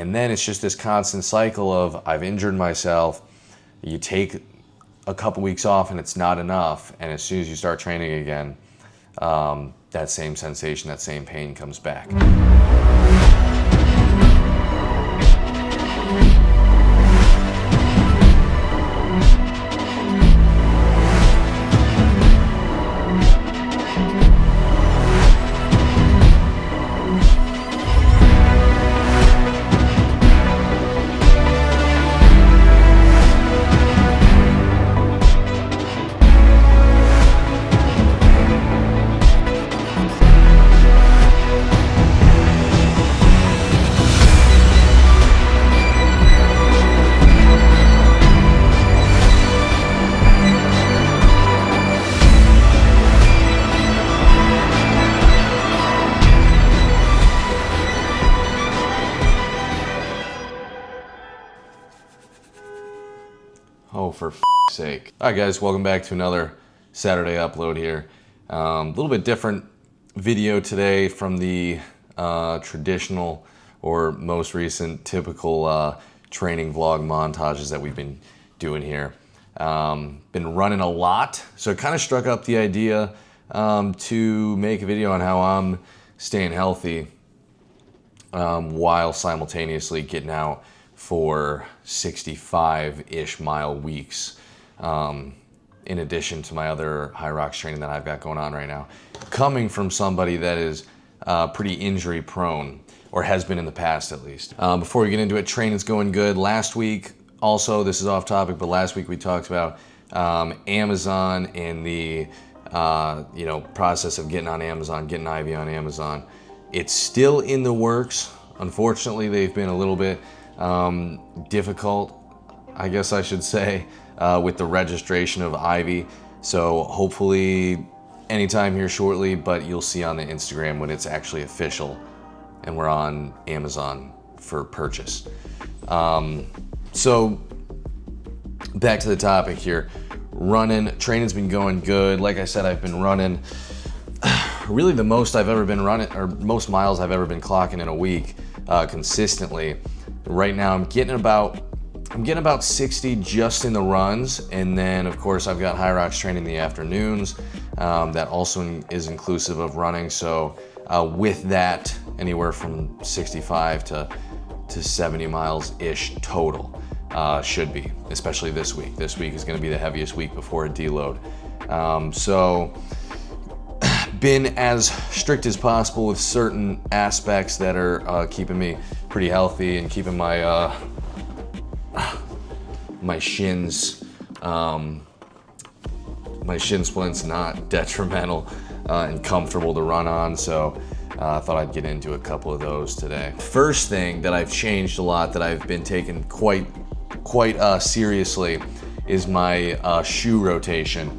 And then it's just this constant cycle of I've injured myself. You take a couple weeks off and it's not enough. And as soon as you start training again, that same sensation, that same pain comes back. Oh, for f***'s sake. All right, guys, welcome back to another Saturday upload here. A little bit different video today from the traditional or most recent typical training vlog montages that we've been doing here. Been running a lot, so it kind of struck up the idea to make a video on how I'm staying healthy while simultaneously getting out for 65-ish mile weeks, in addition to my other Hyrox training that I've got going on right now. Coming from somebody that is pretty injury prone, or has been in the past at least. Before we get into it, training's going good. Last week, also, this is off topic, but last week we talked about Amazon and the process of getting on Amazon, getting Ivy on Amazon. It's still in the works. Unfortunately, they've been a little bit difficult, I guess I should say, with the registration of Ivy. So hopefully anytime here shortly, but you'll see on the Instagram when it's actually official and we're on Amazon for purchase. So back to the topic here. Training's been going good. Like I said, I've been running really the most I've ever been running, or most miles I've ever been clocking in a week consistently. Right now I'm getting about 60 just in the runs, and then of course I've got Hyrox training in the afternoons that also is inclusive of running. So with that, anywhere from 65 to 70 miles ish total should be, especially this week. This week is going to be the heaviest week before a deload. So been as strict as possible with certain aspects that are keeping me pretty healthy and keeping my my shin splints not detrimental and comfortable to run on. So I thought I'd get into a couple of those today. First thing that I've changed a lot, that I've been taking quite seriously, is my shoe rotation.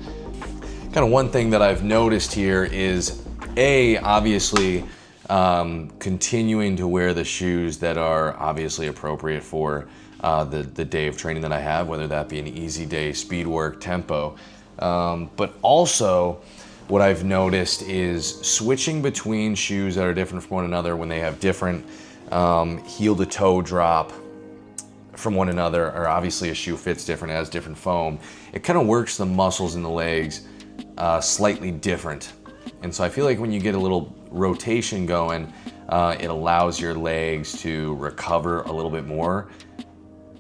Kind of one thing that I've noticed here is obviously continuing to wear the shoes that are obviously appropriate for the day of training that I have, whether that be an easy day, speed work, tempo. But also what I've noticed is switching between shoes that are different from one another when they have different heel to toe drop from one another, or obviously a shoe fits different, has different foam. It kind of works the muscles in the legs slightly different. And so I feel like when you get a little rotation going, it allows your legs to recover a little bit more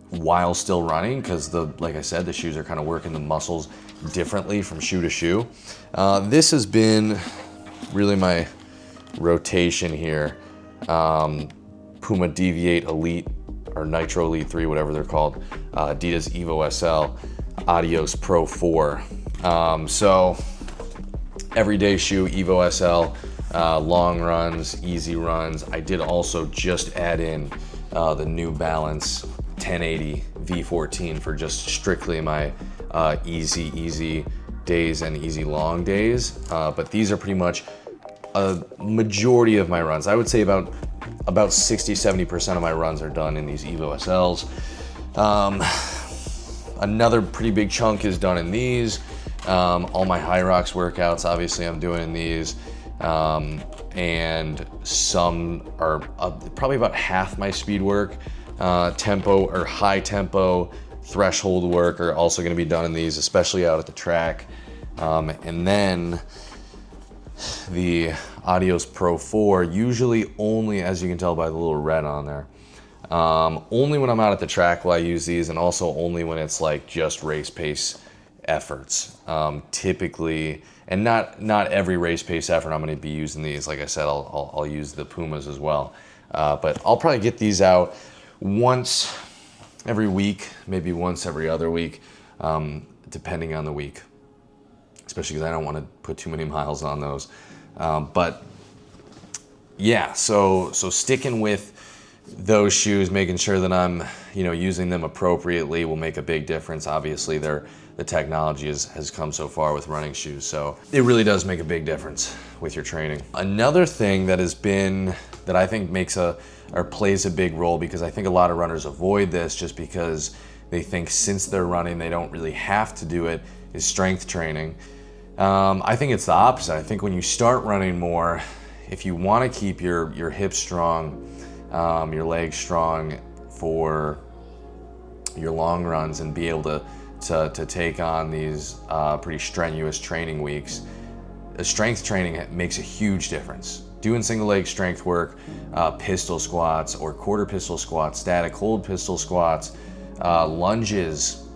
while still running, because like I said, the shoes are kind of working the muscles differently from shoe to shoe. This has been really my rotation here. Puma Deviate Elite, or Nitro Elite 3, whatever they're called. Adidas Evo SL, Adios Pro 4. So everyday shoe, Evo SL, long runs, easy runs. I did also just add in the New Balance 1080 V14 for just strictly my easy days and easy long days. But these are pretty much a majority of my runs. I would say about 60-70% of my runs are done in these Evo SLs. Another pretty big chunk is done in these. All my Hyrox workouts, obviously, I'm doing in these. and some are probably about half my speed work. Tempo or high tempo threshold work are also going to be done in these, especially out at the track. And then the Adios Pro 4, usually only, as you can tell by the little red on there, only when I'm out at the track will I use these, and also only when it's like just race pace efforts. Typically, and not every race pace effort I'm going to be using these. Like I said, I'll use the Pumas as well. But I'll probably get these out once every week, maybe once every other week, depending on the week, especially because I don't want to put too many miles on those. But yeah, so sticking with those shoes, making sure that I'm using them appropriately will make a big difference. Obviously, the technology has come so far with running shoes, so it really does make a big difference with your training. Another thing that I think plays a big role, because I think a lot of runners avoid this just because they think since they're running they don't really have to do it, is strength training. I think it's the opposite. I think when you start running more, if you want to keep your hips strong, your legs strong for your long runs and be able to take on these pretty strenuous training weeks, strength training makes a huge difference. Doing single leg strength work, pistol squats or quarter pistol squats, static hold pistol squats, lunges,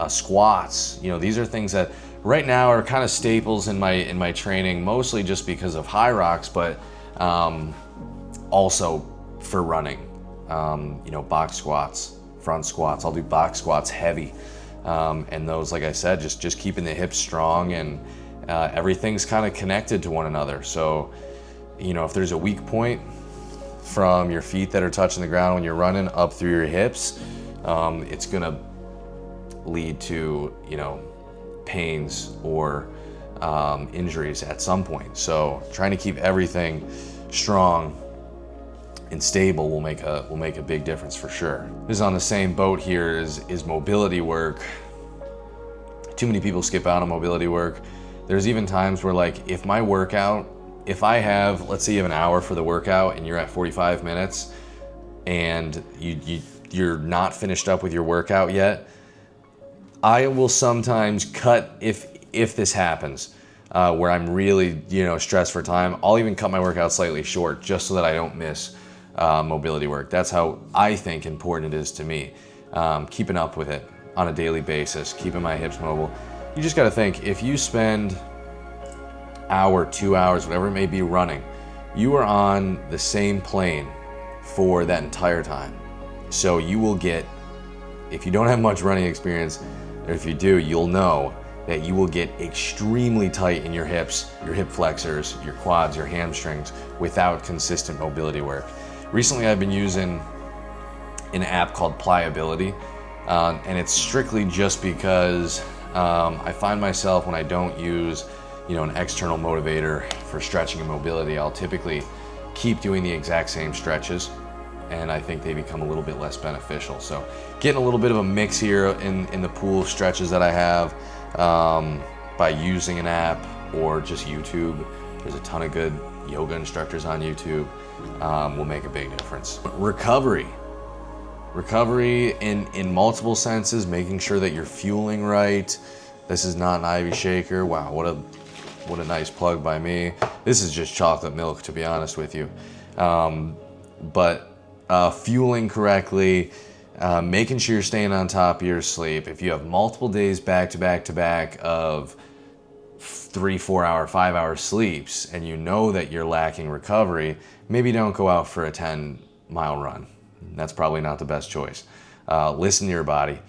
squats. These are things that right now are kind of staples in my training, mostly just because of Hyrox, but also for running. Box squats, front squats. I'll do box squats heavy, and those, like I said, just keeping the hips strong, and everything's kind of connected to one another. So if there's a weak point from your feet that are touching the ground when you're running up through your hips, it's gonna lead to pains or injuries at some point. So trying to keep everything strong and stable will make a big difference for sure. This is on the same boat here is mobility work. Too many people skip out on mobility work. There's even times where, like, if I have, let's say you have an hour for the workout and you're at 45 minutes and you're not finished up with your workout yet, I will sometimes cut, if this happens, where I'm really stressed for time, I'll even cut my workout slightly short just so that I don't miss mobility work. That's how I think important it is to me, keeping up with it on a daily basis, keeping my hips mobile. You just got to think, if you spend hour, 2 hours, whatever it may be running, you are on the same plane for that entire time. So you will get, if you don't have much running experience, or if you do, you'll know that you will get extremely tight in your hips, your hip flexors, your quads, your hamstrings without consistent mobility work. Recently, I've been using an app called Pliability, and it's strictly just because I find myself, when I don't use an external motivator for stretching and mobility, I'll typically keep doing the exact same stretches, and I think they become a little bit less beneficial. So getting a little bit of a mix here in the pool of stretches that I have by using an app or just YouTube. There's a ton of good yoga instructors on YouTube, will make a big difference. Recovery in multiple senses, making sure that you're fueling right. This is not an Ivy Shaker. Wow, what a nice plug by me. This is just chocolate milk, to be honest with you. But fueling correctly, making sure you're staying on top of your sleep. If you have multiple days back to back to back of 3, 4 hour, 5 hour sleeps, and you know that you're lacking recovery, maybe don't go out for a 10-mile run. That's probably not the best choice. Listen to your body.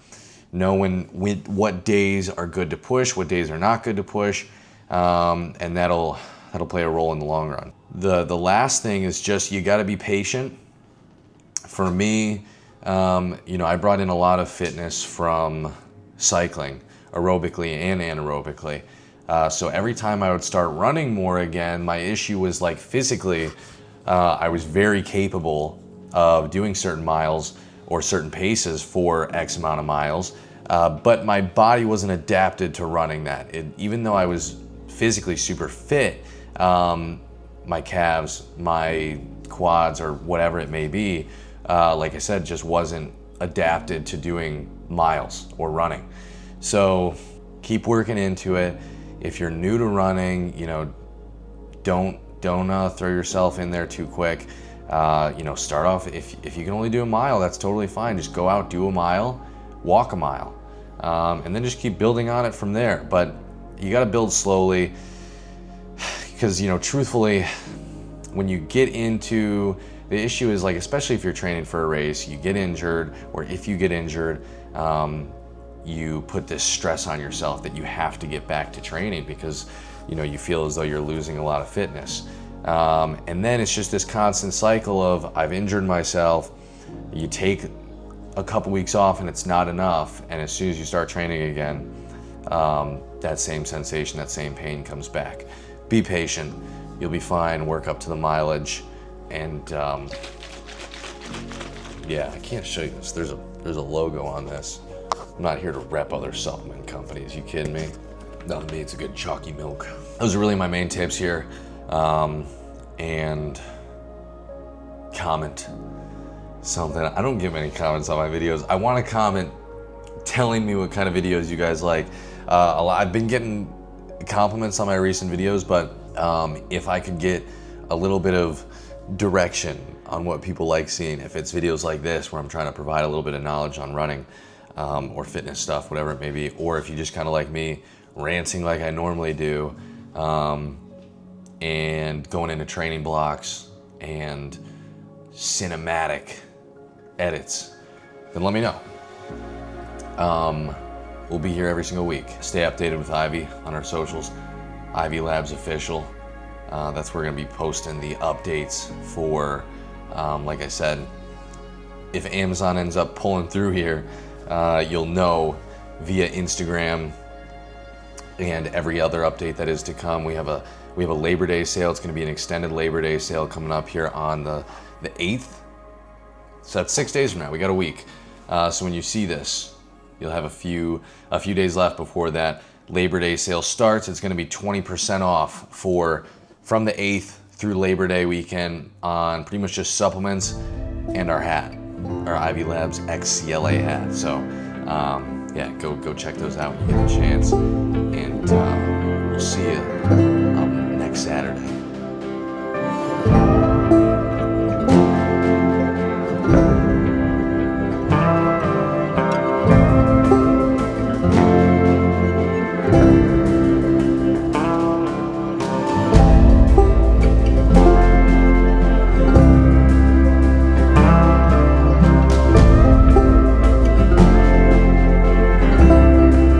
Know what days are good to push, what days are not good to push, and that'll play a role in the long run. The last thing is just, you got to be patient. For me, I brought in a lot of fitness from cycling, aerobically and anaerobically. So every time I would start running more again, my issue was, like, physically, I was very capable of doing certain miles or certain paces for X amount of miles, but my body wasn't adapted to running that. Even though I was physically super fit, my calves, my quads, or whatever it may be, like I said, just wasn't adapted to doing miles or running. So keep working into it. If you're new to running, you know, don't throw yourself in there too quick. You know, start off, if you can only do a mile, that's totally fine. Just go out, do a mile, walk a mile, and then just keep building on it from there. But you got to build slowly, because, you know, truthfully, when you get into, the issue is, like, especially if you're training for a race, you get injured, or if you get injured, you put this stress on yourself that you have to get back to training because, you know, you feel as though you're losing a lot of fitness. And then it's just this constant cycle of, I've injured myself. You take a couple weeks off and it's not enough. And as soon as you start training again, that same sensation, that same pain comes back. Be patient. You'll be fine. Work up to the mileage. And yeah, I can't show you this. There's a logo on this. I'm not here to rep other supplement companies. You kidding me? No, to me, it's a good chalky milk. Those are really my main tips here. And comment something. I don't get many comments on my videos. I want to comment telling me what kind of videos you guys like. I've been getting compliments on my recent videos, but if I could get a little bit of direction on what people like seeing, if it's videos like this where I'm trying to provide a little bit of knowledge on running, or fitness stuff, whatever it may be, or if you just kind of like me ranting like I normally do, and going into training blocks and cinematic edits, then let me know. We'll be here every single week. Stay updated with Ivy on our socials, Ivy Labs Official. That's where we're gonna be posting the updates for, like I said, if Amazon ends up pulling through here, you'll know via Instagram and every other update that is to come. We have a Labor Day sale. It's going to be an extended Labor Day sale coming up here on the 8th. So that's 6 days from now. We got a week. So when you see this, you'll have a few days left before that Labor Day sale starts. It's going to be 20% off from the 8th through Labor Day weekend on pretty much just supplements and our hat, our Ivy Labs X CLA hat. So yeah, go check those out when you get a chance, and we'll see you next Saturday.